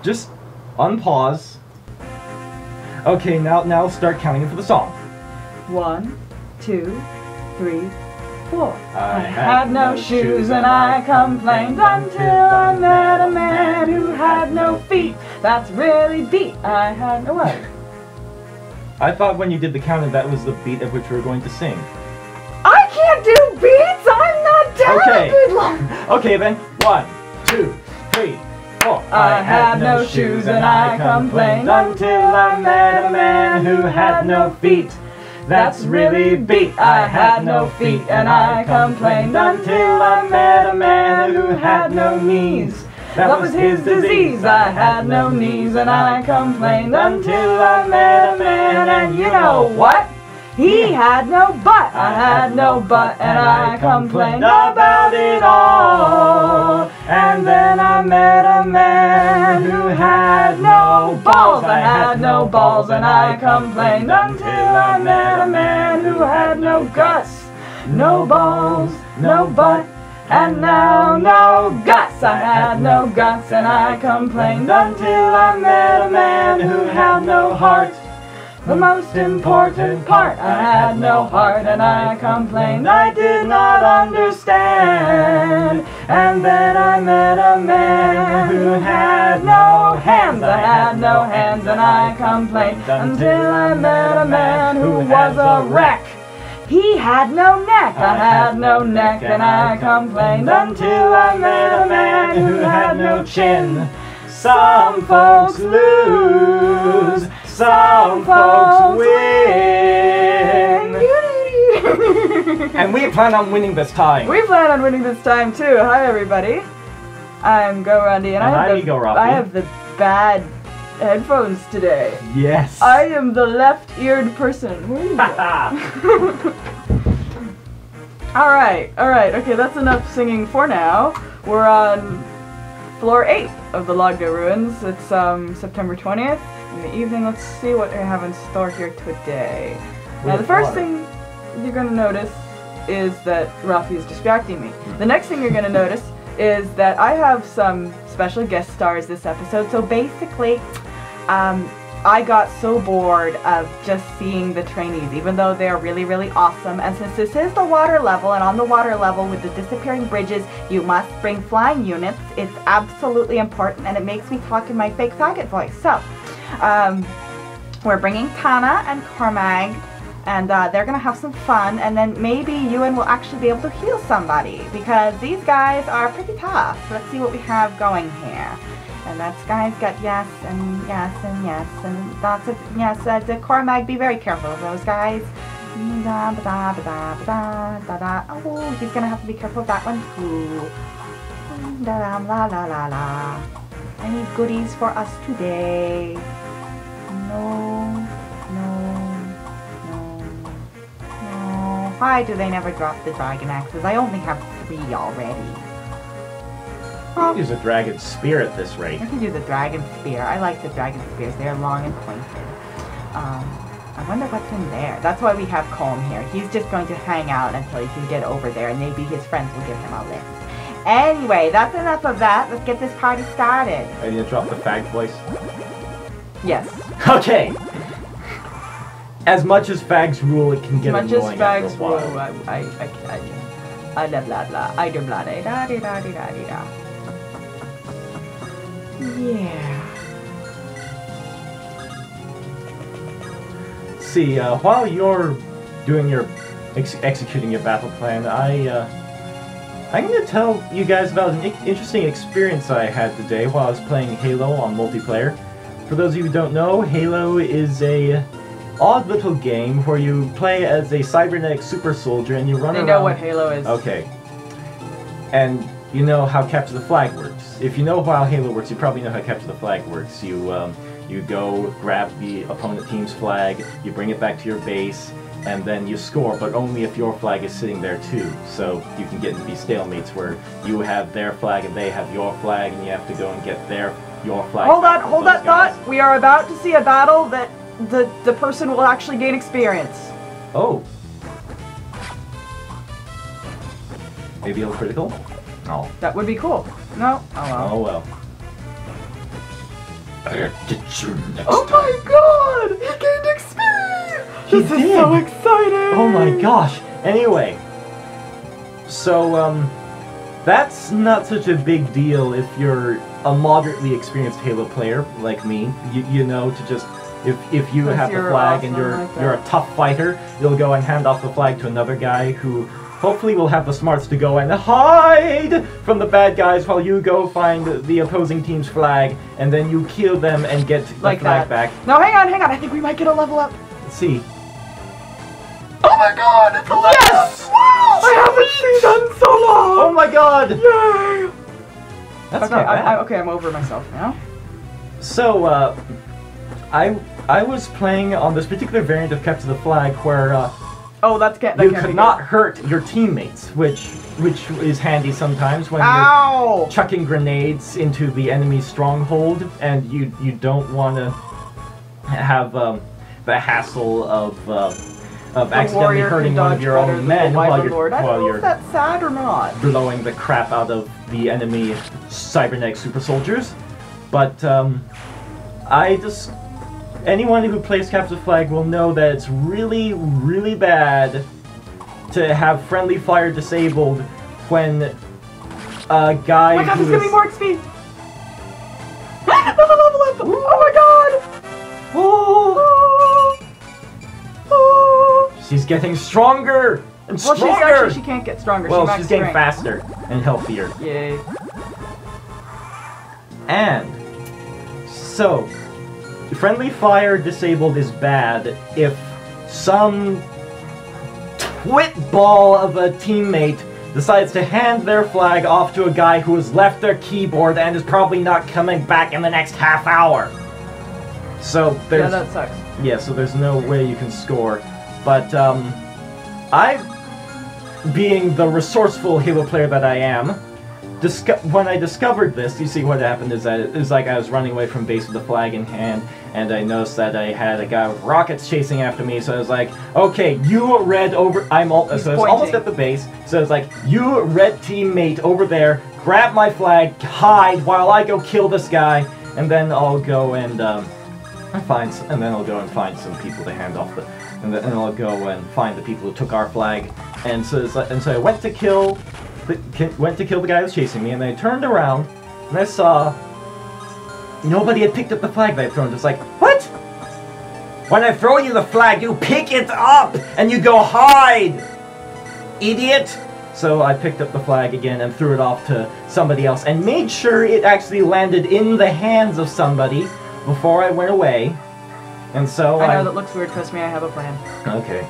Just unpause. Okay, now start counting for the song. 1, 2, 3, 4. I had no shoes and I complained until I met a man who had no feet. That's really beat. I had no what? I thought when you did the counting that was the beat at which we were going to sing. I can't do beats! I'm not talented! Okay then. 1, 2, 3, 4. I had no shoes and I complained until I met a man who had no feet. That's really beat. I had no feet and I complained until I met a man who had no knees. That was his disease. I had no knees and I complained until I met a man, and you know what? He had no butt. I had no butt and I complained about it all. And then I met a man who had no balls. I had no balls and I complained until I met a man who had no guts. No balls, no butt, and now no guts. I had no guts and I complained until I met a man who had no heart. The most important part, I had no heart and I complained I did not understand. And then I met a man who had no hands. I had no hands and I complained until I met a man who was a wreck. He had no neck. I had no neck and I complained until I met a man who had no chin. Some folks lose, some folks win. And we plan on winning this time. We plan on winning this time too. Hi everybody. I'm Rondie and I have the bad headphones today. Yes. I am the left-eared person. Where you go? Alright, okay, that's enough singing for now. We're on floor 8 of the Logdo Ruins. It's September 20th in the evening. Let's see what I have in store here today. Now the first thing you're going to notice is that Roffie is distracting me. The next thing you're going to notice is that I have some special guest stars this episode. So basically, I got so bored of just seeing the trainees, even though they're really, really awesome. And since this is the water level, and on the water level with the disappearing bridges, you must bring flying units. It's absolutely important, and it makes me talk in my fake faggot voice. So, we're bringing Tana and Cormag, and they're gonna have some fun, and then maybe Ewan will actually be able to heal somebody, because these guys are pretty tough. Let's see what we have going here. And that guy's got yes and yes and yes and lots of yes. The Cormag, be very careful of those guys. Oh, he's gonna have to be careful of that one too. La la la la. Any goodies for us today? No. Why do they never drop the dragon axes? I only have 3 already. You can use a dragon spear at this rate. I can do the dragon spear. I like the dragon spears. They're long and pointed. I wonder what's in there. That's why we have Colm here. He's just going to hang out until he can get over there, and maybe his friends will give him a lift. Anyway, that's enough of that. Let's get this party started. Are you gonna drop the fag voice? Yes. Okay. As much as fags rule, it can get annoying after a while. I blah blah blah. I do blah da da da da da da. Yeah. See, while you're doing your executing your battle plan, I'm going to tell you guys about an interesting experience I had today while I was playing Halo on multiplayer. For those of you who don't know, Halo is a odd little game where you play as a cybernetic super soldier and you run around. I know what Halo is. Okay. And you know how Capture the Flag works. If you know how Halo works, you probably know how Capture the Flag works. You go grab the opponent team's flag, you bring it back to your base, and then you score, but only if your flag is sitting there too. So you can get into these stalemates where you have their flag and they have your flag, and you have to go and get your flag. Hold that thought. We are about to see a battle that the person will actually gain experience. Oh. Maybe a critical? Oh. That would be cool. No. Oh well. Oh well. I'll get you next Oh my god! He gained XP! This is so exciting! Oh my gosh. Anyway, so that's not such a big deal if you're a moderately experienced Halo player like me. You know, to just if you have the flag and you're a tough fighter, you'll go and hand off the flag to another guy who hopefully will have the smarts to go and hide from the bad guys while you go find the opposing team's flag, and then you kill them and get the flag back. No, hang on, I think we might get a level up. Let's see. Oh my god, it's a level Yes! up! Wow! I haven't seen that in so long! Oh my god! Yay! That's okay, not bad. I'm over myself now. So, I was playing on this particular variant of Capture the Flag where you could not hurt your teammates, which is handy sometimes when you're chucking grenades into the enemy's stronghold, and you don't want to have the hassle of accidentally hurting one of your own men while you're I don't know if that's sad or not. blowing the crap out of the enemy cybernetic super soldiers. But anyone who plays Capture the Flag will know that it's really, really bad to have friendly fire disabled when a guy oh my god, there's gonna be more XP! There's a level up! Ooh. Oh my god! Oh. Oh. She's getting stronger and stronger! She can't get stronger. Well, she's getting faster and healthier. Yay. And so, friendly fire disabled is bad if some twitball of a teammate decides to hand their flag off to a guy who has left their keyboard and is probably not coming back in the next half hour. So there's... Yeah, that sucks. Yeah, so there's no way you can score. But, being the resourceful Halo player that I am, when I discovered this, you see what happened is that it was like I was running away from base with the flag in hand, and I noticed that I had a guy with rockets chasing after me, so I was like, okay, you red over... so I was almost at the base, so I was like, you red teammate over there, grab my flag, hide while I go kill this guy, and then I'll go and find some people to hand off the... And then I'll go and find the people who took our flag, and so I went to kill the guy who was chasing me, and then I turned around, and I saw nobody had picked up the flag that I had thrown. It's like, what? When I throw you the flag, you pick it up, and you go hide! Idiot! So I picked up the flag again and threw it off to somebody else, and made sure it actually landed in the hands of somebody before I went away. And so I know that looks weird, trust me, I have a plan. Okay.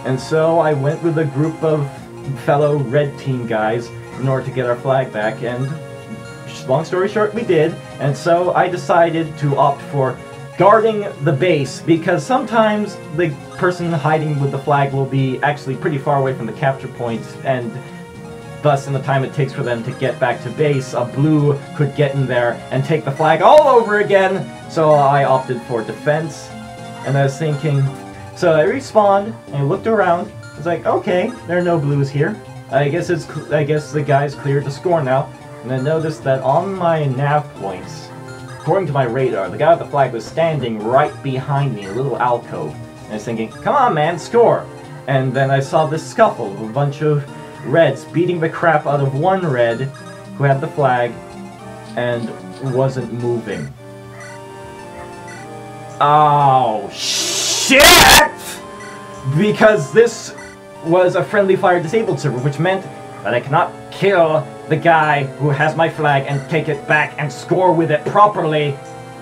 And so I went with a group of fellow red team guys in order to get our flag back, and long story short, we did. And so I decided to opt for guarding the base, because sometimes the person hiding with the flag will be actually pretty far away from the capture point, and thus in the time it takes for them to get back to base, a blue could get in there and take the flag all over again. So I opted for defense, and I was thinking, so I respawned and I looked around. I was like, okay, there are no blues here. I guess the guy's cleared to score now. And I noticed that on my nav points, according to my radar, the guy with the flag was standing right behind me in a little alcove. And I was thinking, come on man, score! And then I saw this scuffle of a bunch of reds beating the crap out of one red who had the flag and wasn't moving. Oh, shit! Because this was a friendly fire disabled server, which meant that I cannot kill the guy who has my flag and take it back and score with it properly,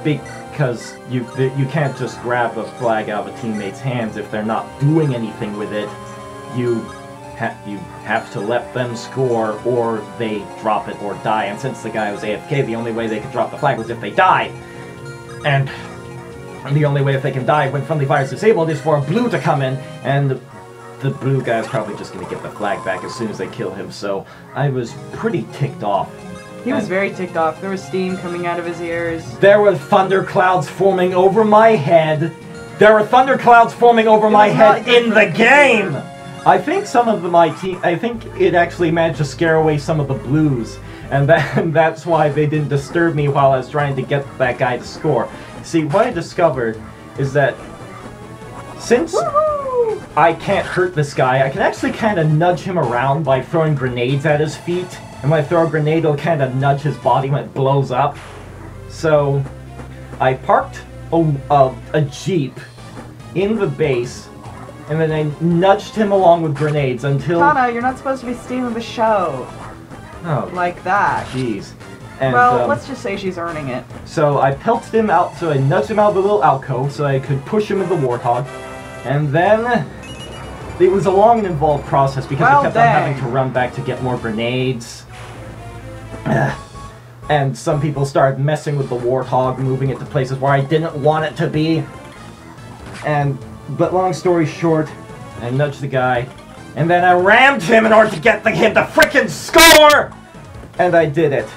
because you can't just grab a flag out of a teammate's hands if they're not doing anything with it. You have to let them score, or they drop it or die. And since the guy was AFK, the only way they could drop the flag was if they died. And the only way if they can die when friendly fire is disabled is for a blue to come in, and the blue guy is probably just going to get the flag back as soon as they kill him. So I was pretty ticked off. He was very ticked off. There was steam coming out of his ears. There were thunderclouds forming over my head. There were thunderclouds forming over my head in the game! I think some of my team, I think it actually managed to scare away some of the blues, And that's why they didn't disturb me while I was trying to get that guy to score. See, what I discovered is that since I can't hurt this guy, I can actually kind of nudge him around by throwing grenades at his feet. And when I throw a grenade, it'll kind of nudge his body when it blows up. So I parked a Jeep in the base, and then I nudged him along with grenades until... Tana, you're not supposed to be stealing the show. Oh. Like that. Jeez. And, well, let's just say she's earning it. So I pelted him out, so I nudged him out of the little alcove so I could push him with the Warthog. And then it was a long and involved process because I kept on having to run back to get more grenades. And some people started messing with the Warthog, moving it to places where I didn't want it to be. But long story short, I nudged the guy, and then I rammed him in order to get him to frickin' score! And I did it.